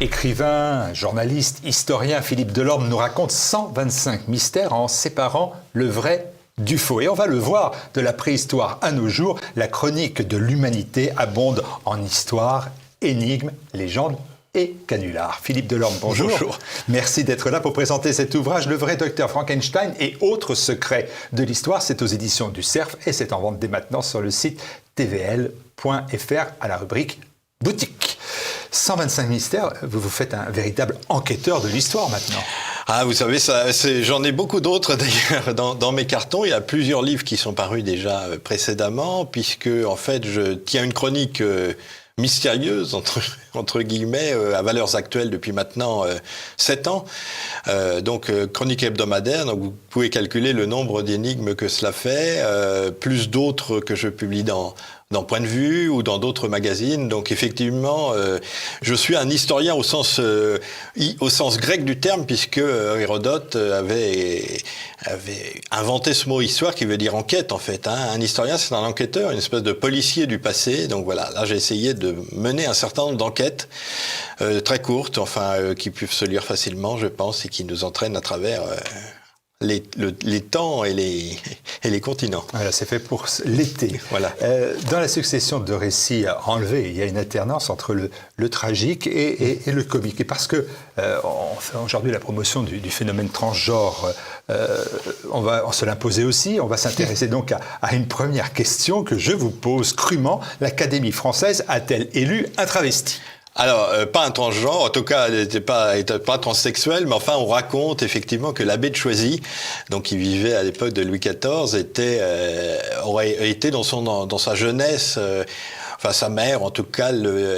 Écrivain, journaliste, historien, Philippe Delorme nous raconte 125 mystères en séparant le vrai du faux. Et on va le voir, de la préhistoire à nos jours, la chronique de l'humanité abonde en histoire, énigmes, légendes et canulars. Philippe Delorme, bonjour. Bonjour. Merci d'être là pour présenter cet ouvrage, Le vrai docteur Frankenstein et autres secrets de l'histoire. C'est aux éditions du Cerf et c'est en vente dès maintenant sur le site tvl.fr à la rubrique boutique. 125 mystères, vous vous faites un véritable enquêteur de l'histoire maintenant. Ah, vous savez, j'en ai beaucoup d'autres d'ailleurs dans mes cartons. Il y a plusieurs livres qui sont parus déjà précédemment, puisque en fait, je tiens une chronique mystérieuse, entre guillemets, à valeurs actuelles depuis maintenant 7 ans. Donc, chronique hebdomadaire, donc vous pouvez calculer le nombre d'énigmes que cela fait, plus d'autres que je publie dans Point de Vue ou dans d'autres magazines. Donc effectivement, je suis un historien au sens grec du terme, puisque Hérodote avait inventé ce mot histoire qui veut dire enquête en fait. Un historien, c'est un enquêteur, une espèce de policier du passé. Donc voilà, là j'ai essayé de mener un certain nombre d'enquêtes très courtes, qui peuvent se lire facilement, je pense, et qui nous entraînent à travers les temps et les continents. Voilà, c'est fait pour l'été. Voilà. Dans la succession de récits enlevés, il y a une alternance entre le tragique et le comique. Et parce que on fait aujourd'hui la promotion du phénomène transgenre, on se l'imposer aussi. On va s'intéresser donc à une première question que je vous pose crûment. L'Académie française a-t-elle élu un travesti ? Alors, pas un transgenre, en tout cas, elle n'était pas transsexuel, mais enfin, on raconte effectivement que l'abbé de Choisy, donc qui vivait à l'époque de Louis XIV, aurait été dans sa jeunesse. Sa mère, en tout cas,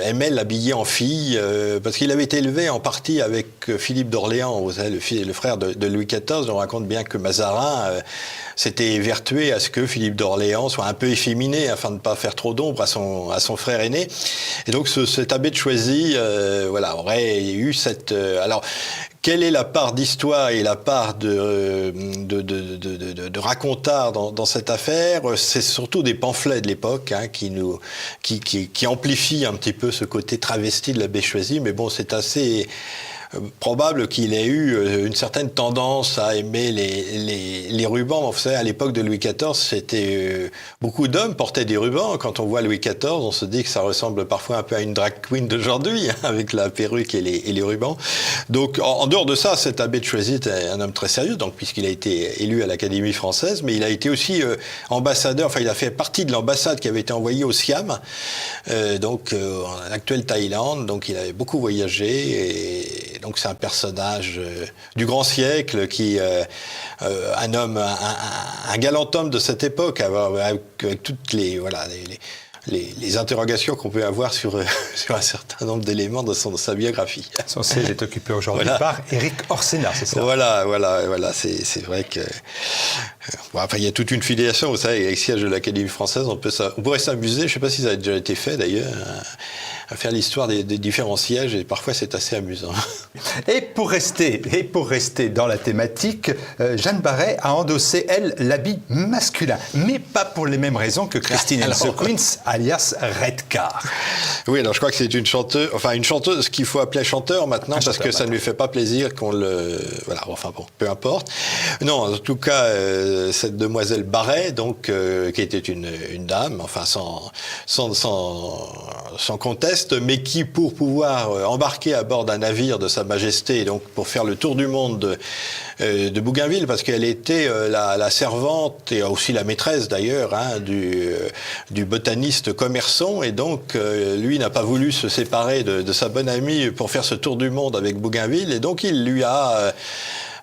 aimait l'habiller en fille, parce qu'il avait été élevé en partie avec Philippe d'Orléans, vous savez, le frère de Louis XIV. On raconte bien que Mazarin s'était évertué à ce que Philippe d'Orléans soit un peu efféminé, afin de ne pas faire trop d'ombre à son frère aîné. Et donc, cet abbé de Choisy, aurait eu cette... alors, quelle est la part d'histoire et la part de racontard dans cette affaire? C'est surtout des pamphlets de l'époque qui amplifient un petit peu ce côté travesti de l'abbé Choisy, mais bon, c'est assez probable qu'il ait eu une certaine tendance à aimer les rubans. Vous savez, à l'époque de Louis XIV, c'était beaucoup d'hommes portaient des rubans. Quand on voit Louis XIV, on se dit que ça ressemble parfois un peu à une drag queen d'aujourd'hui, avec la perruque et les rubans. Donc, en dehors de ça, cet abbé de Choisy était un homme très sérieux, donc puisqu'il a été élu à l'Académie française, mais il a été aussi ambassadeur. Enfin, il a fait partie de l'ambassade qui avait été envoyée au Siam, en actuelle Thaïlande. Donc, il avait beaucoup voyagé et donc c'est un personnage du grand siècle un homme, un galant homme de cette époque, avec toutes les interrogations qu'on peut avoir sur un certain nombre d'éléments de sa biographie. Son siège est occupé aujourd'hui par Éric Orsena, c'est ça? Voilà, c'est vrai que... il y a toute une filiation, vous savez, avec le siège de l'Académie française, on pourrait s'amuser, je ne sais pas si ça a déjà été fait d'ailleurs, à faire l'histoire des différents sièges, et parfois c'est assez amusant. Et pour rester dans la thématique, Jeanne Barret a endossé, elle, l'habit masculin, mais pas pour les mêmes raisons que Christine and the Queens, alias Redcar. Oui, alors je crois que c'est une chanteuse qu'il faut appeler chanteur maintenant, parce que ça ne lui fait pas plaisir qu'on le... Voilà, enfin bon, peu importe. Non, en tout cas, cette demoiselle Barret, donc, qui était une dame, enfin sans conteste, mais qui, pour pouvoir embarquer à bord d'un navire de Sa Majesté, donc pour faire le tour du monde de Bougainville, parce qu'elle était la servante et aussi la maîtresse d'ailleurs du botaniste Commerson, et donc lui n'a pas voulu se séparer de sa bonne amie pour faire ce tour du monde avec Bougainville, et donc il lui a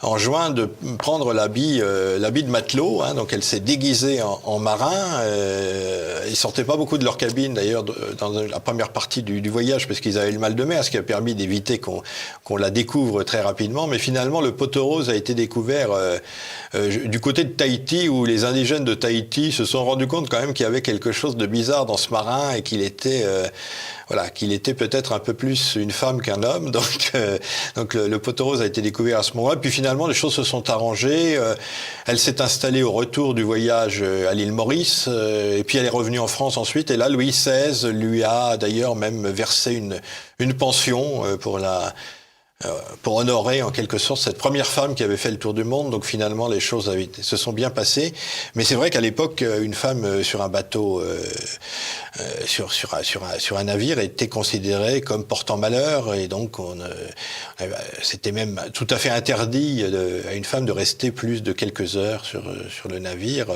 enjoint de prendre l'habit de matelot, donc elle s'est déguisée en marin. Ils sortaient pas beaucoup de leur cabine d'ailleurs dans la première partie du voyage, parce qu'ils avaient le mal de mer, ce qui a permis d'éviter qu'on la découvre très rapidement. Mais finalement, le pot-aux roses a été découvert du côté de Tahiti, où les indigènes de Tahiti se sont rendus compte quand même qu'il y avait quelque chose de bizarre dans ce marin, et qu'il était peut-être un peu plus une femme qu'un homme. Donc le pot-aux roses a été découvert à ce moment-là. Puis finalement, finalement, les choses se sont arrangées. Elle s'est installée au retour du voyage à l'île Maurice, et puis elle est revenue en France ensuite. Et là, Louis XVI lui a d'ailleurs même versé une pension pour honorer en quelque sorte cette première femme qui avait fait le tour du monde. Donc finalement, les choses se sont bien passées. Mais c'est vrai qu'à l'époque, une femme sur un bateau, sur un navire, était considérée comme portant malheur, et donc c'était même tout à fait interdit à une femme de rester plus de quelques heures sur le navire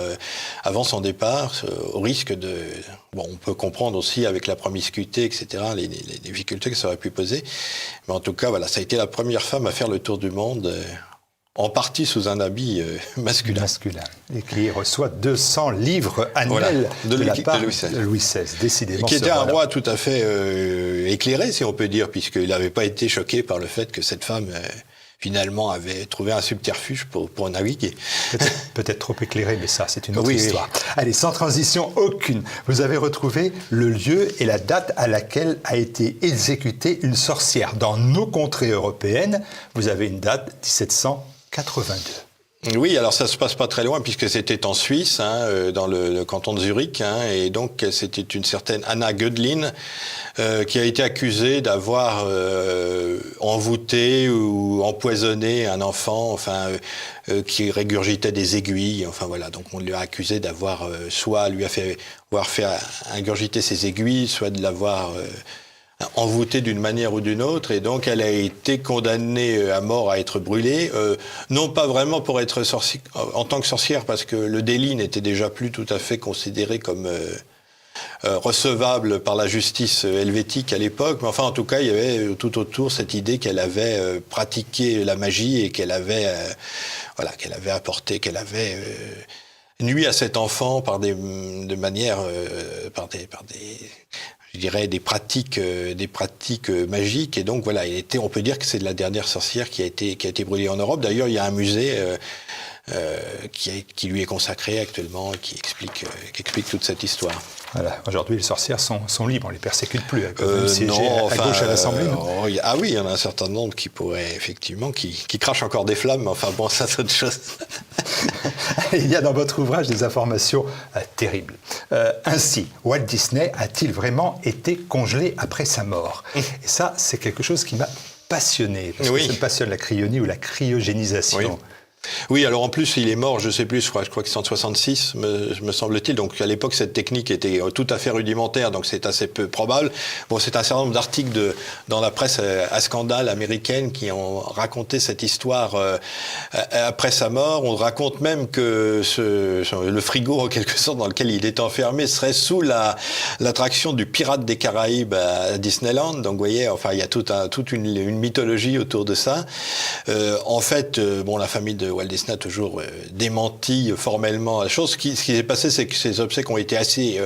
avant son départ, au risque de... Bon, on peut comprendre aussi avec la promiscuité, etc., les difficultés que ça aurait pu poser. Mais en tout cas, voilà, ça a été la première femme à faire le tour du monde, en partie sous un habit masculin. Et qui reçoit 200 livres annuels de la part de Louis XVI, décidément. Qui était un roi tout à fait éclairé, si on peut dire, puisqu'il n'avait pas été choqué par le fait que cette femme... finalement, avait trouvé un subterfuge pour naviguer. Peut-être trop éclairé, mais ça, c'est une autre histoire. Oui. Allez, sans transition aucune, vous avez retrouvé le lieu et la date à laquelle a été exécutée une sorcière. Dans nos contrées européennes, vous avez une date, 1782. Oui, alors ça se passe pas très loin puisque c'était en Suisse, dans le canton de Zurich, et donc c'était une certaine Anna Gödlin qui a été accusée d'avoir envoûté ou empoisonné un enfant, qui régurgitait des aiguilles, donc on lui a accusé d'avoir soit lui a fait ingurgiter ses aiguilles, soit de l'avoir envoûtée d'une manière ou d'une autre, et donc elle a été condamnée à mort à être brûlée, non pas vraiment pour être en tant que sorcière, parce que le délit n'était déjà plus tout à fait considéré comme recevable par la justice helvétique à l'époque, mais en tout cas il y avait tout autour cette idée qu'elle avait pratiqué la magie et qu'elle avait nuit à cet enfant par des pratiques magiques, et donc voilà, on peut dire que c'est la dernière sorcière qui a été brûlée en Europe. D'ailleurs, il y a un musée qui lui est consacré actuellement, qui explique toute cette histoire. Voilà. Aujourd'hui, les sorcières sont libres, on ne les persécute plus. Elles peuvent siéger à gauche à l'Assemblée. Oui, il y en a un certain nombre qui pourraient, effectivement, qui crachent encore des flammes, mais ça, c'est autre chose. Il y a dans votre ouvrage des informations terribles. Ainsi, Walt Disney a-t-il vraiment été congelé après sa mort ? Et ça, c'est quelque chose qui m'a passionné, parce que ça me passionne, la cryonie ou la cryogénisation. Oui. Oui, alors en plus, il est mort, je sais plus, je crois que c'est en 66, me semble-t-il. Donc à l'époque, cette technique était tout à fait rudimentaire, donc c'est assez peu probable. Bon, c'est un certain nombre d'articles dans la presse à scandale américaine qui ont raconté cette histoire après sa mort. On raconte même que le frigo, en quelque sorte, dans lequel il était enfermé, serait sous l'attraction du Pirate des Caraïbes à Disneyland. Donc vous voyez, il y a toute une mythologie autour de ça. En fait, la famille de Walt Disney a toujours démenti formellement la chose. Ce qui s'est passé, c'est que ces obsèques ont été assez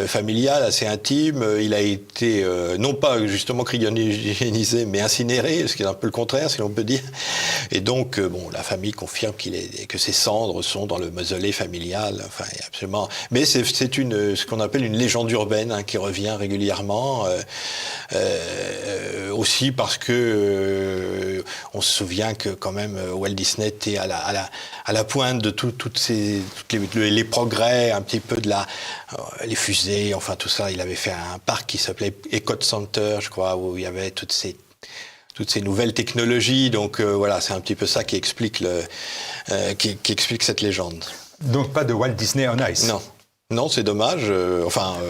familiales, assez intimes. Il a été, non pas justement cryogénisé, mais incinéré, ce qui est un peu le contraire, si l'on peut dire. Et donc, la famille confirme que ses cendres sont dans le mausolée familial. Absolument. Mais c'est ce qu'on appelle une légende urbaine, qui revient régulièrement. Aussi parce que on se souvient que quand même Walt Disney était à la pointe de tous les progrès, un petit peu de les fusées, tout ça. Il avait fait un parc qui s'appelait Epcot Center, je crois, où il y avait toutes ces nouvelles technologies. Donc c'est un petit peu ça qui explique cette légende. Donc pas de Walt Disney on Ice. Non, c'est dommage.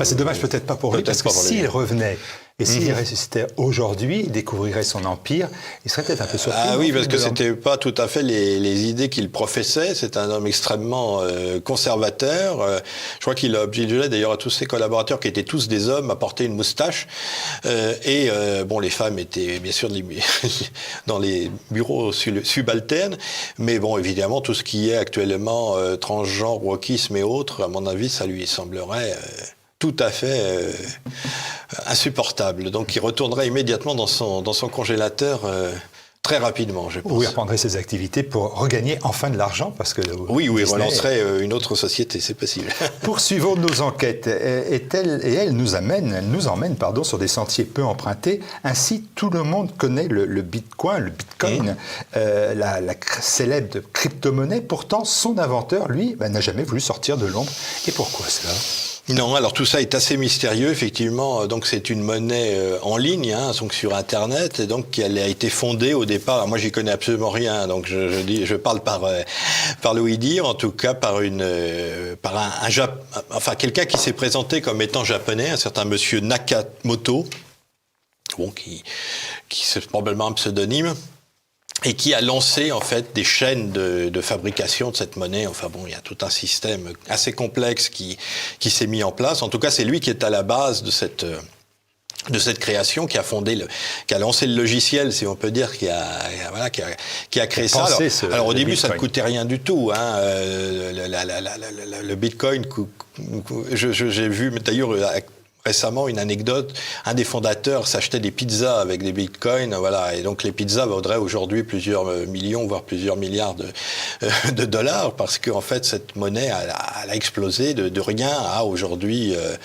C'est dommage peut-être pas pour lui, parce que s'il revenait et s'il ressuscitait aujourd'hui, il découvrirait son empire, il serait peut-être un peu surpris. Ah oui, parce que c'était pas tout à fait les idées qu'il professait. C'est un homme extrêmement conservateur. Je crois qu'il a obligé d'ailleurs à tous ses collaborateurs, qui étaient tous des hommes, à porter une moustache. Les femmes étaient bien sûr dans les bureaux subalternes. Mais évidemment, tout ce qui est actuellement transgenre, wokisme et autres, à mon avis, ça lui semblerait tout à fait insupportable. Donc il retournerait immédiatement dans son congélateur Très rapidement, je pense. Ou il reprendrait ses activités pour regagner enfin de l'argent, parce que oui, il Disney relancerait une autre société, c'est possible. Poursuivons nos enquêtes. Elle nous emmène sur des sentiers peu empruntés. Ainsi, tout le monde connaît le Bitcoin, la célèbre crypto-monnaie. Pourtant, son inventeur, lui, n'a jamais voulu sortir de l'ombre. Et pourquoi cela ? Non, alors tout ça est assez mystérieux, effectivement. Donc c'est une monnaie en ligne, donc sur Internet, et donc elle a été fondée au départ. Alors, moi, j'y connais absolument rien, donc je parle par le oui-dire, en tout cas par quelqu'un qui s'est présenté comme étant japonais, un certain monsieur Nakamoto, qui c'est probablement un pseudonyme. Et qui a lancé en fait des chaînes de fabrication de cette monnaie. Enfin bon, il y a tout un système assez complexe qui s'est mis en place. En tout cas, c'est lui qui est à la base de cette création, qui a lancé le logiciel, si on peut dire, qui a créé ça. Alors au début, ça ne coûtait rien du tout. Le Bitcoin, j'ai vu d'ailleurs récemment une anecdote, un des fondateurs s'achetait des pizzas avec des bitcoins, et donc les pizzas vaudraient aujourd'hui plusieurs millions, voire plusieurs milliards de dollars, parce qu'en fait cette monnaie elle a explosé de rien à aujourd'hui, je sais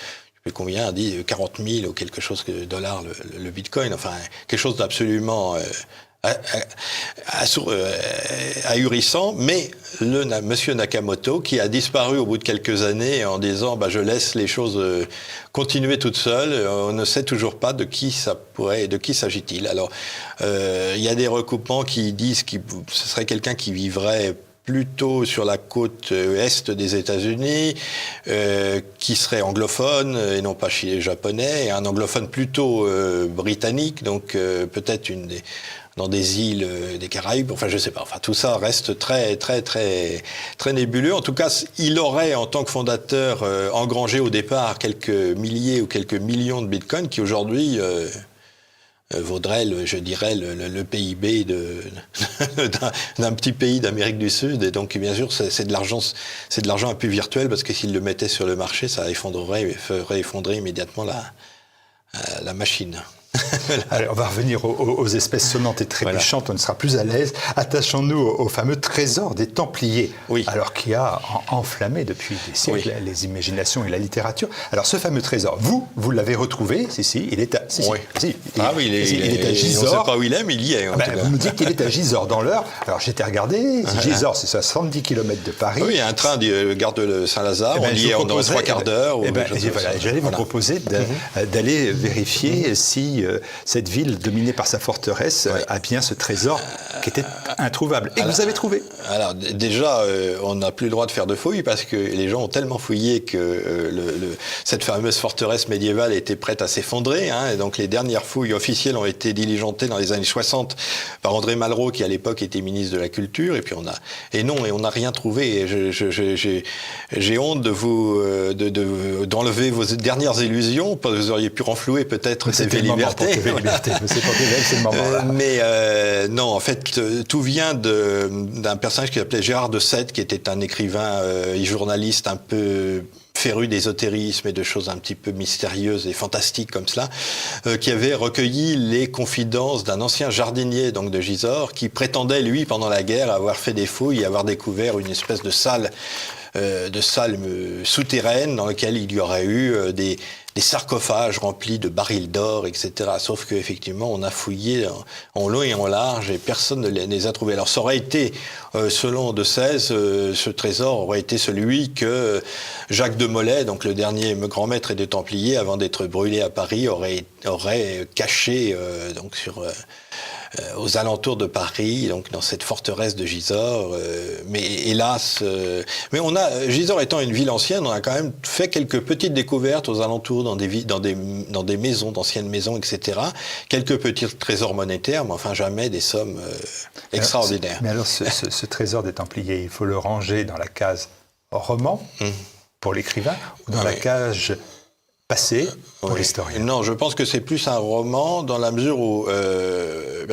plus combien, 40 000 ou quelque chose de dollars le bitcoin, enfin quelque chose d'absolument ahurissant, mais monsieur Nakamoto, qui a disparu au bout de quelques années en disant je laisse les choses continuer toutes seules, on ne sait toujours pas de qui s'agit-il. Alors il y a des recoupements qui disent que ce serait quelqu'un qui vivrait plutôt sur la côte est des États-Unis, qui serait anglophone et non pas japonais, et un anglophone plutôt britannique, donc peut-être dans des îles des Caraïbes, enfin je sais pas, enfin tout ça reste très très très très nébuleux. En tout cas, il aurait en tant que fondateur engrangé au départ quelques milliers ou quelques millions de bitcoins qui aujourd'hui vaudrait le PIB d'un petit pays d'Amérique du Sud, et donc bien sûr c'est de l'argent un peu virtuel, parce que s'il le mettait sur le marché, ça ferait effondrer immédiatement la machine. Alors, on va revenir aux espèces sonnantes et trébuchantes, on sera plus à l'aise. Attachons-nous au fameux trésor des Templiers, alors qui a enflammé depuis des siècles les imaginations et la littérature. Alors ce fameux trésor, vous l'avez retrouvé, il est à Gisors. On ne sait pas où il est, mais il y est. Vous me dites qu'il est à Gisors dans l'Eure. Alors j'étais regardé, Gisors c'est 70 km de Paris. Oui, il y a un train de gare de Saint-Lazare, on y est dans 3 quarts d'heure. J'allais vous proposer d'aller vérifier si cette ville dominée par sa forteresse a bien ce trésor qui était introuvable et que vous avez trouvé. Alors déjà, on n'a plus le droit de faire de fouilles, parce que les gens ont tellement fouillé que cette fameuse forteresse médiévale était prête à s'effondrer, et donc les dernières fouilles officielles ont été diligentées dans les années 60 par André Malraux, qui à l'époque était ministre de la Culture, et puis on n'a rien trouvé. J'ai honte d'enlever vos dernières illusions, parce que vous auriez pu renflouer peut-être TV Liberté. C'est le moment. Mais non, en fait, tout vient d'un personnage qui s'appelait Gérard de Sète, qui était un écrivain et journaliste un peu féru d'ésotérisme et de choses un petit peu mystérieuses et fantastiques comme cela, qui avait recueilli les confidences d'un ancien jardinier donc de Gisors, qui prétendait, lui, pendant la guerre, avoir fait des fouilles et avoir découvert une espèce de salle souterraine dans laquelle il y aurait eu des sarcophages remplis de barils d'or, etc. Sauf qu'effectivement, on a fouillé en long et en large et personne ne les a trouvés. Alors ça aurait été, selon De Sèze, ce trésor aurait été celui que Jacques de Molay, donc le dernier grand maître des Templiers, avant d'être brûlé à Paris, aurait caché donc aux alentours de Paris, donc dans cette forteresse de Gisors. Mais hélas, Gisors étant une ville ancienne, on a quand même fait quelques petites découvertes aux alentours dans des maisons, d'anciennes maisons, etc. Quelques petits trésors monétaires, mais enfin jamais des sommes extraordinaires. Mais alors ce trésor des Templiers, il faut le ranger dans la case roman pour l'écrivain, ou dans la cage passé pour l'historien. Non, je pense que c'est plus un roman dans la mesure où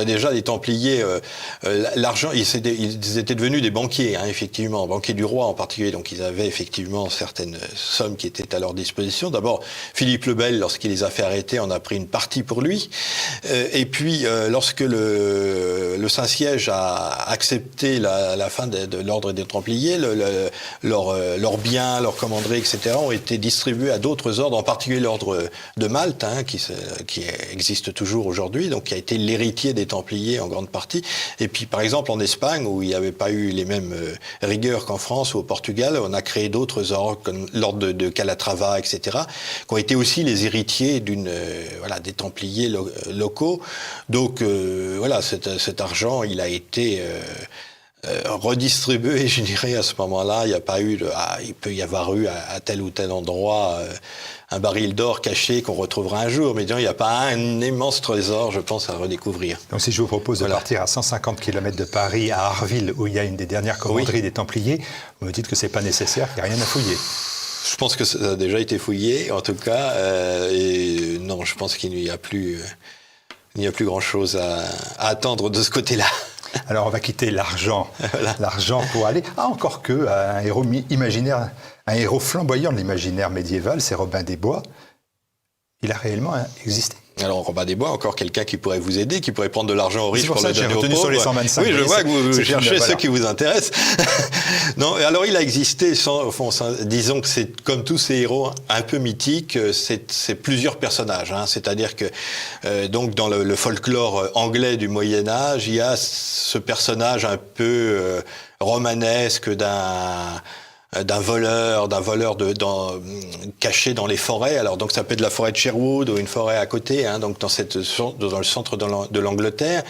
déjà les Templiers, l'argent, ils étaient devenus des banquiers, hein, effectivement, banquiers du roi en particulier, donc ils avaient effectivement certaines sommes qui étaient à leur disposition. D'abord, Philippe le Bel, lorsqu'il les a fait arrêter, en a pris une partie pour lui, et puis lorsque le Saint-Siège a accepté la fin de l'ordre des Templiers, leurs biens, leurs commanderies, etc., ont été distribués à d'autres ordres, en particulier l'ordre de Malte, hein, qui existe toujours aujourd'hui, donc qui a été l'héritier des Templiers en grande partie. Et puis, par exemple, en Espagne, où il n'y avait pas eu les mêmes rigueurs qu'en France ou au Portugal, on a créé d'autres ordres, comme l'ordre de Calatrava, etc., qui ont été aussi les héritiers des Templiers locaux. Donc, cet argent, il a été redistribué, je dirais, à ce moment-là. Il n'y a pas eu il peut y avoir eu à tel ou tel endroit un baril d'or caché qu'on retrouvera un jour, mais disons, il n'y a pas un immense trésor, je pense, à redécouvrir. Donc si je vous propose de partir à 150 km de Paris, à Arville, où il y a une des dernières commanderies des Templiers, vous me dites que c'est pas nécessaire, qu'il n'y a rien à fouiller. Je pense que ça a déjà été fouillé, en tout cas, et non, je pense qu'il n'y a plus grand-chose à attendre de ce côté-là. Alors on va quitter l'argent, l'argent pour aller... encore que un héros imaginaire, un héros flamboyant de l'imaginaire médiéval, c'est Robin des Bois. Il a réellement existé. Alors Robin des Bois, encore quelqu'un qui pourrait vous aider, qui pourrait prendre de l'argent aux riches pour le donner aux pauvres. Sur les 125. Oui, je vois que vous cherchez ceux qui vous intéressent. Non, alors il a existé, disons que c'est comme tous ces héros un peu mythiques, c'est plusieurs personnages. Hein, c'est-à-dire que donc dans le folklore anglais du Moyen Âge, il y a ce personnage un peu romanesque d'un voleur caché dans les forêts. Alors donc ça peut être la forêt de Sherwood ou une forêt à côté, hein, donc dans le centre de l'Angleterre.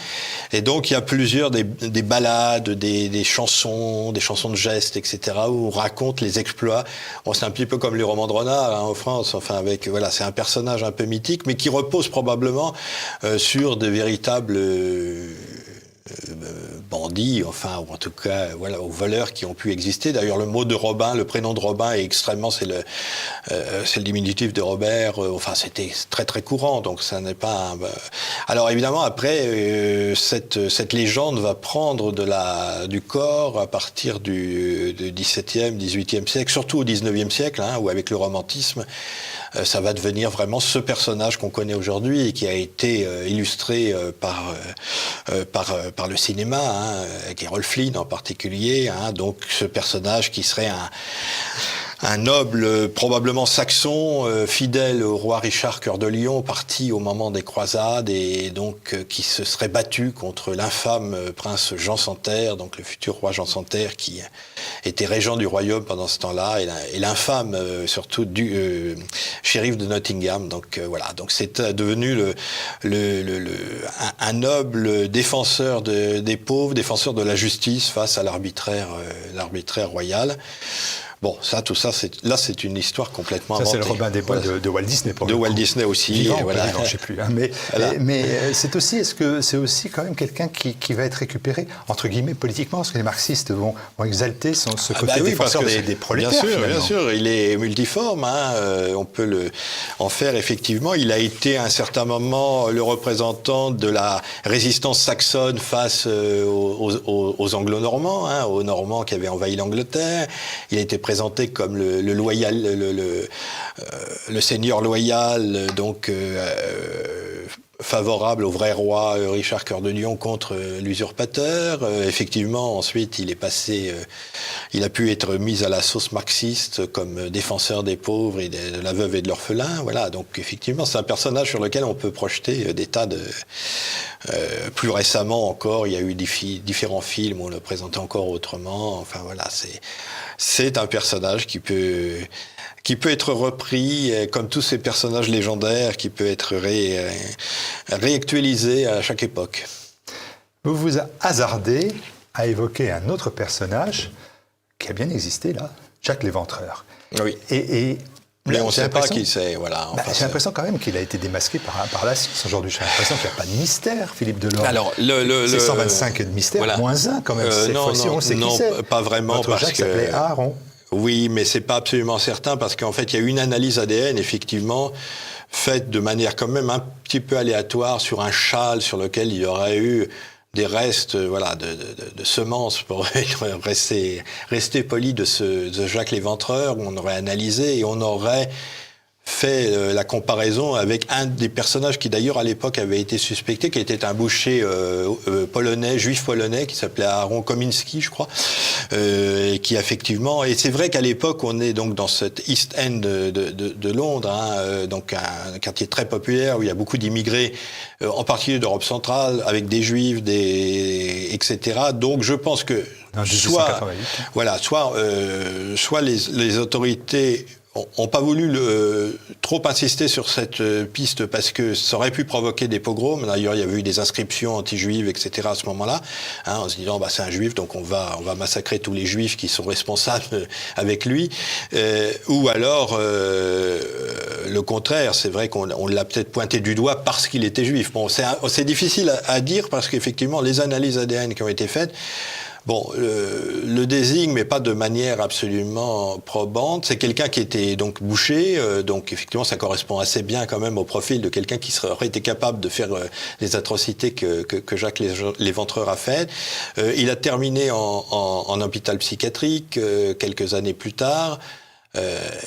Et donc il y a plusieurs des ballades, des chansons de gestes, etc. où on raconte les exploits. Bon, c'est un petit peu comme les romans de renard, hein, en France. Enfin c'est un personnage un peu mythique, mais qui repose probablement sur de véritables bandits, enfin, ou en tout cas, aux voleurs qui ont pu exister. D'ailleurs, le mot de Robin, le prénom de Robin est extrêmement, c'est le diminutif de Robert. C'était très très courant, donc ça n'est pas. Alors évidemment, après, cette légende va prendre du corps à partir du XVIIe, XVIIIe siècle, surtout au XIXe siècle, hein, où avec le romantisme, ça va devenir vraiment ce personnage qu'on connaît aujourd'hui et qui a été illustré par le cinéma, hein, avec Errol Flynn en particulier, hein, donc ce personnage qui serait un noble, probablement saxon, fidèle au roi Richard Cœur de Lion, parti au moment des croisades et donc qui se serait battu contre l'infâme prince Jean Santerre, donc le futur roi Jean Santerre qui était régent du royaume pendant ce temps-là, et l'infâme surtout du shérif de Nottingham. Donc donc c'est devenu un noble défenseur des pauvres, défenseur de la justice face à l'arbitraire royal. Bon, tout ça, c'est une histoire complètement inventée. Ça, c'est le Robin des Bois de Walt Disney. De Walt Disney aussi. Vivant, je ne sais plus. Hein, mais c'est aussi quand même quelqu'un qui va être récupéré, entre guillemets, politiquement, parce que les marxistes vont exalter ce côté défenseur des prolétaires. Bien sûr, il est multiforme. Hein, on peut en faire, effectivement. Il a été, à un certain moment, le représentant de la résistance saxonne face aux Anglo-Normands, hein, aux Normands qui avaient envahi l'Angleterre. Il a été présenté comme le loyal, le seigneur loyal, donc favorable au vrai roi Richard Cœur de Lion contre l'usurpateur. Effectivement, ensuite, il a pu être mis à la sauce marxiste comme défenseur des pauvres et de la veuve et de l'orphelin. Voilà, donc effectivement, c'est un personnage sur lequel on peut projeter des tas de... plus récemment encore, il y a eu différents films où on le présentait encore autrement. Enfin voilà, c'est un personnage qui peut être repris, comme tous ces personnages légendaires, qui peut être réactualisé à chaque époque. Vous vous hasardez à évoquer un autre personnage qui a bien existé, là, Jacques l'Éventreur. Oui. Mais on ne sait pas qui c'est. Voilà, j'ai l'impression quand même qu'il a été démasqué par la science aujourd'hui. J'ai l'impression qu'il n'y a pas de mystère, Philippe Delorme. Alors, c'est 125 de mystère, voilà. -1 quand même. Cette fois-ci, on sait qui c'est. Non, pas vraiment. Votre Jacques s'appelait Aaron. Oui, mais c'est pas absolument certain parce qu'en fait, il y a une analyse ADN, effectivement, faite de manière quand même un petit peu aléatoire sur un châle sur lequel il y aurait eu des restes, voilà, de semences, pour rester poli, de Jacques Léventreur, où on aurait analysé et on aurait fait la comparaison avec un des personnages qui d'ailleurs à l'époque avait été suspecté, qui était un boucher polonais, juif polonais, qui s'appelait Aaron Kominski, je crois, et qui effectivement, et c'est vrai qu'à l'époque on est donc dans cette East End de Londres, hein, donc un quartier très populaire où il y a beaucoup d'immigrés, en particulier d'Europe centrale, avec des juifs, etc. Donc je pense que soit les autorités ont pas voulu trop insister sur cette piste parce que ça aurait pu provoquer des pogroms. D'ailleurs, il y avait eu des inscriptions anti-juives, etc. à ce moment-là, hein, en se disant c'est un juif, donc on va massacrer tous les juifs qui sont responsables avec lui. Ou alors le contraire. C'est vrai qu'on l'a peut-être pointé du doigt parce qu'il était juif. Bon, c'est difficile à dire parce qu'effectivement, les analyses ADN qui ont été faites. Bon, le désigne, mais pas de manière absolument probante. C'est quelqu'un qui était donc boucher, donc effectivement, ça correspond assez bien quand même au profil de quelqu'un qui aurait été capable de faire les atrocités que Jacques Léventreur a fait. Il a terminé en hôpital psychiatrique quelques années plus tard.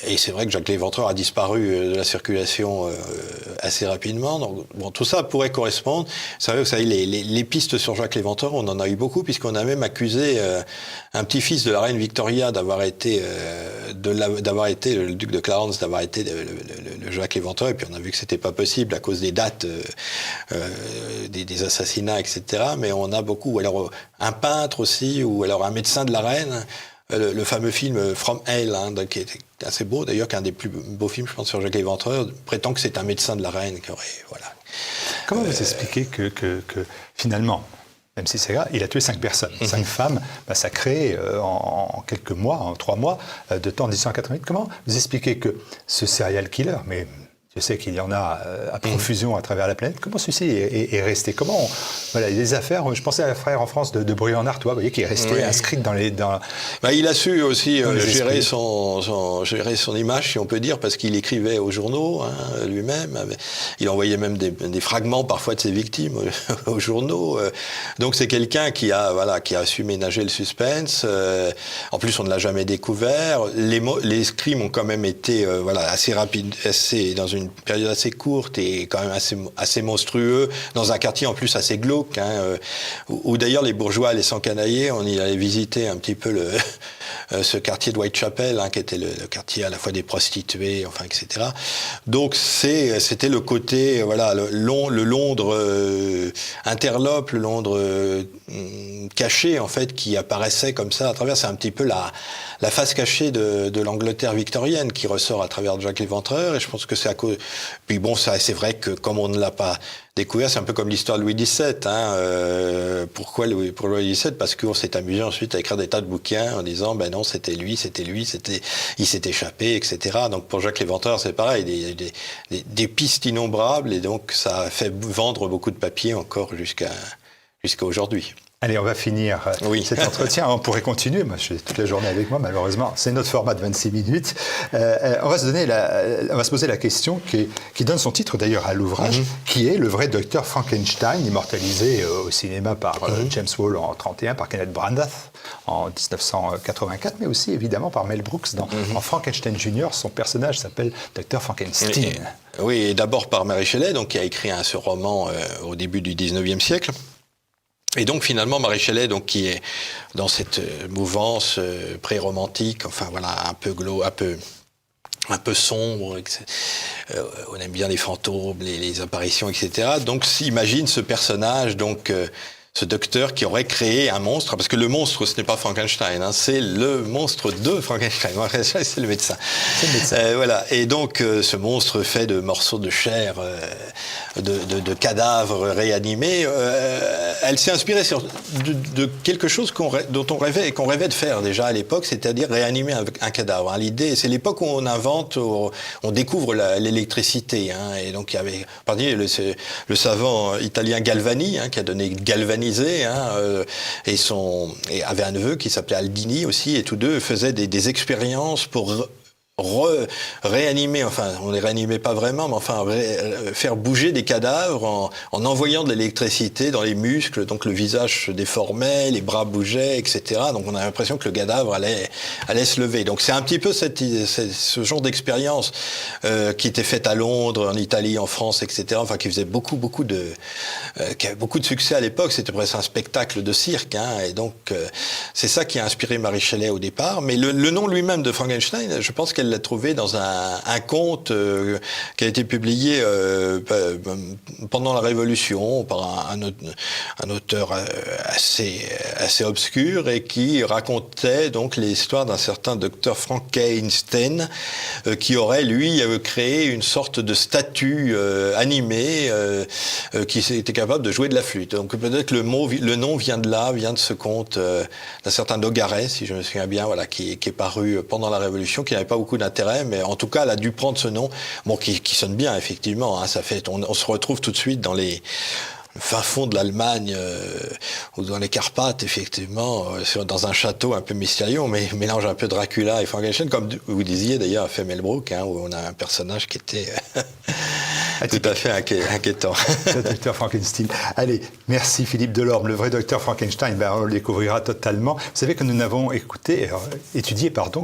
Et c'est vrai que Jacques Léventreur a disparu de la circulation assez rapidement. Donc, bon, tout ça pourrait correspondre. C'est vrai que vous savez, les pistes sur Jacques Léventreur, on en a eu beaucoup, puisqu'on a même accusé un petit-fils de la reine Victoria d'avoir été le duc de Clarence, d'avoir été le Jacques Léventreur. Et puis on a vu que c'était pas possible à cause des dates, des assassinats, etc. Mais on a beaucoup. Ou alors un peintre aussi, ou alors un médecin de la reine. Le fameux film From Hell, hein, qui est assez beau, d'ailleurs, qui est un des plus beaux films, je pense, sur Jacques Léventreur, prétend que c'est un médecin de la reine qui aurait, voilà. Comment vous expliquez que finalement, même si c'est grave, il a tué 5 personnes, 5 femmes massacrées en quelques mois, en 3 mois de temps en 1888. Comment vous expliquez que ce serial killer, mais je sais qu'il y en a à profusion à travers la planète. Comment ceci est resté? Comment voilà, les affaires, je pensais à l'affaire en France de Bruyant-Artois, vous voyez, qui est resté inscrite dans les... il a su aussi gérer son image, si on peut dire, parce qu'il écrivait aux journaux, hein, lui-même. Il envoyait même des fragments, parfois, de ses victimes aux journaux. Donc c'est quelqu'un qui a su ménager le suspense. En plus, on ne l'a jamais découvert. Les crimes ont quand même été assez rapides, dans une période assez courte et quand même assez monstrueux, dans un quartier en plus assez glauque, hein, où d'ailleurs les bourgeois allaient s'encanailler. On y allait visiter un petit peu ce quartier de Whitechapel, hein, qui était le quartier à la fois des prostituées, enfin, etc. Donc c'était le côté, le Londres interlope, le Londres caché, en fait, qui apparaissait comme ça à travers. C'est un petit peu la face cachée de l'Angleterre victorienne qui ressort à travers Jacques Léventreur, et je pense que c'est à cause... Puis bon, ça, c'est vrai que comme on ne l'a pas découvert, c'est un peu comme l'histoire de Louis XVII. Hein, pourquoi pour Louis XVII? Parce qu'on s'est amusé ensuite à écrire des tas de bouquins en disant, non, c'était lui, il s'est échappé, etc. Donc pour Jacques Léventreur, c'est pareil, des pistes innombrables, et donc ça a fait vendre beaucoup de papiers encore jusqu'à aujourd'hui. Allez, on va finir cet entretien. On pourrait continuer. Moi, je suis toute la journée avec moi, malheureusement. C'est notre format de 26 minutes. On va se poser la question qui donne son titre d'ailleurs à l'ouvrage, qui est le vrai docteur Frankenstein, immortalisé au cinéma par James Whale en 1931, par Kenneth Branagh en 1984, mais aussi évidemment par Mel Brooks en Frankenstein Jr. Son personnage s'appelle Dr Frankenstein. Oui, et d'abord par Mary Shelley, donc, qui a écrit ce roman au début du 19e siècle. Et donc finalement Mary Shelley, donc, qui est dans cette mouvance pré-romantique, enfin voilà, un peu sombre, on aime bien les fantômes, les apparitions, etc. Donc s'imagine ce personnage, donc ce docteur qui aurait créé un monstre, parce que le monstre, ce n'est pas Frankenstein, hein, c'est le monstre de Frankenstein. Frankenstein, c'est le médecin. C'est le médecin. Voilà. Et donc, ce monstre fait de morceaux de chair, de cadavres réanimés. Elle s'est inspirée de quelque chose dont on rêvait de faire déjà à l'époque, c'est-à-dire réanimer un cadavre. Hein. L'idée, c'est l'époque où on découvre l'électricité. Hein, et donc, il y avait, le savant italien Galvani, hein, qui a donné Galvani organisé, et avait un neveu qui s'appelait Aldini aussi, et tous deux faisaient des expériences pour réanimer, enfin on les réanimait pas vraiment, mais enfin faire bouger des cadavres en envoyant de l'électricité dans les muscles, donc le visage se déformait, les bras bougeaient, etc. Donc on a l'impression que le cadavre allait se lever. Donc c'est un petit peu ce genre d'expérience qui était faite à Londres, en Italie, en France, etc. Enfin qui faisait qui avait beaucoup de succès à l'époque. C'était presque un spectacle de cirque, et donc c'est ça qui a inspiré Mary Shelley au départ. Mais le nom lui-même de Frankenstein, je pense qu'elle l'a trouvé dans un conte qui a été publié pendant la Révolution par un auteur assez obscur et qui racontait donc l'histoire d'un certain docteur Frankenstein qui aurait lui créé une sorte de statue animée qui était capable de jouer de la flûte. Donc peut-être que le nom vient de là, vient de ce conte d'un certain Nogaret, si je me souviens bien, voilà, qui est paru pendant la Révolution, qui n'avait pas beaucoup d'intérêt, mais en tout cas, elle a dû prendre ce nom, qui sonne bien, effectivement. Ça fait, on se retrouve tout de suite dans les fin fond de l'Allemagne, ou dans les Carpates, effectivement, dans un château un peu mystérieux. On mélange un peu Dracula et Frankenstein, comme vous disiez d'ailleurs à Femmelbrook, où on a un personnage qui était tout à fait inquiétant. Le docteur Frankenstein. Allez, merci Philippe Delorme. Le vrai docteur Frankenstein, on le découvrira totalement. Vous savez que nous n'avons étudié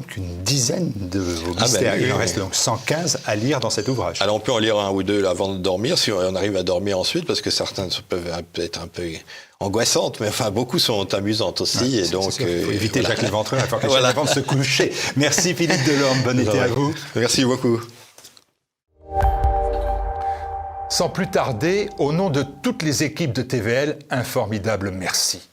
qu'une dizaine de vos mystères. Il en reste donc 115 à lire dans cet ouvrage. Alors on peut en lire un ou deux avant de dormir, si on arrive à dormir ensuite, parce que certains peuvent être un peu angoissantes, mais enfin beaucoup sont amusantes aussi. Et donc, il faut éviter Jacques Léventreur avant de se coucher. Merci Philippe Delorme, bon été à vous. Merci beaucoup. Sans plus tarder, au nom de toutes les équipes de TVL, un formidable merci.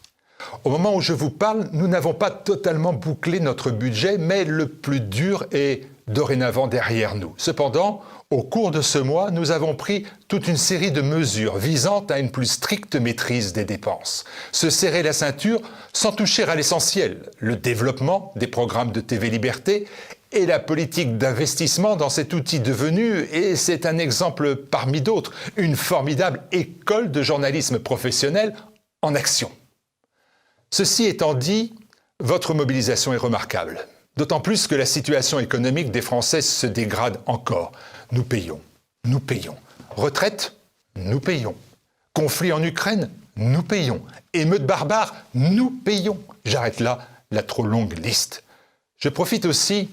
Au moment où je vous parle, nous n'avons pas totalement bouclé notre budget, mais le plus dur est dorénavant derrière nous. Cependant, au cours de ce mois, nous avons pris toute une série de mesures visant à une plus stricte maîtrise des dépenses. Se serrer la ceinture sans toucher à l'essentiel, le développement des programmes de TV Liberté et la politique d'investissement dans cet outil devenu, et c'est un exemple parmi d'autres, une formidable école de journalisme professionnel en action. Ceci étant dit, votre mobilisation est remarquable. D'autant plus que la situation économique des Français se dégrade encore. Nous payons. Retraite, nous payons. Conflit en Ukraine, nous payons. Émeutes barbares, nous payons. J'arrête là la trop longue liste. Je profite aussi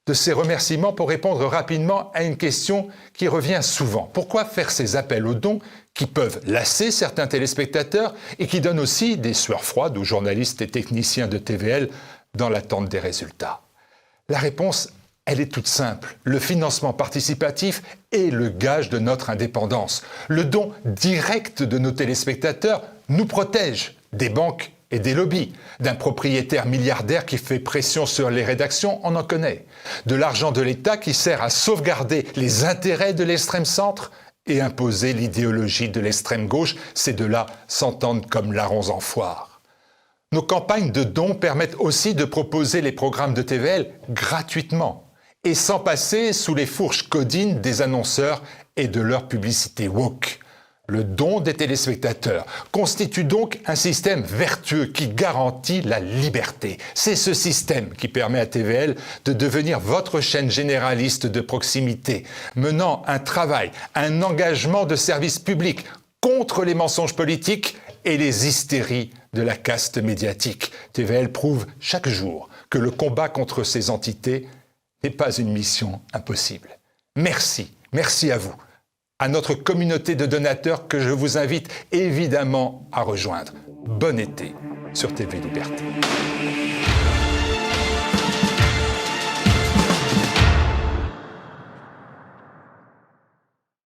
de ces remerciements pour répondre rapidement à une question qui revient souvent. Pourquoi faire ces appels aux dons qui peuvent lasser certains téléspectateurs et qui donnent aussi des sueurs froides aux journalistes et techniciens de TVL dans l'attente des résultats? La réponse, elle est toute simple. Le financement participatif est le gage de notre indépendance. Le don direct de nos téléspectateurs nous protège des banques et des lobbies, d'un propriétaire milliardaire qui fait pression sur les rédactions, on en connaît, de l'argent de l'État qui sert à sauvegarder les intérêts de l'extrême centre et imposer l'idéologie de l'extrême gauche, ces deux-là s'entendent comme larrons en foire. Nos campagnes de dons permettent aussi de proposer les programmes de TVL gratuitement et sans passer sous les fourches codines des annonceurs et de leur publicité woke. Le don des téléspectateurs constitue donc un système vertueux qui garantit la liberté. C'est ce système qui permet à TVL de devenir votre chaîne généraliste de proximité, menant un travail, un engagement de service public contre les mensonges politiques et les hystéries de la caste médiatique. TVL prouve chaque jour que le combat contre ces entités n'est pas une mission impossible. Merci à vous, à notre communauté de donateurs que je vous invite évidemment à rejoindre. Bon été sur TV Liberté.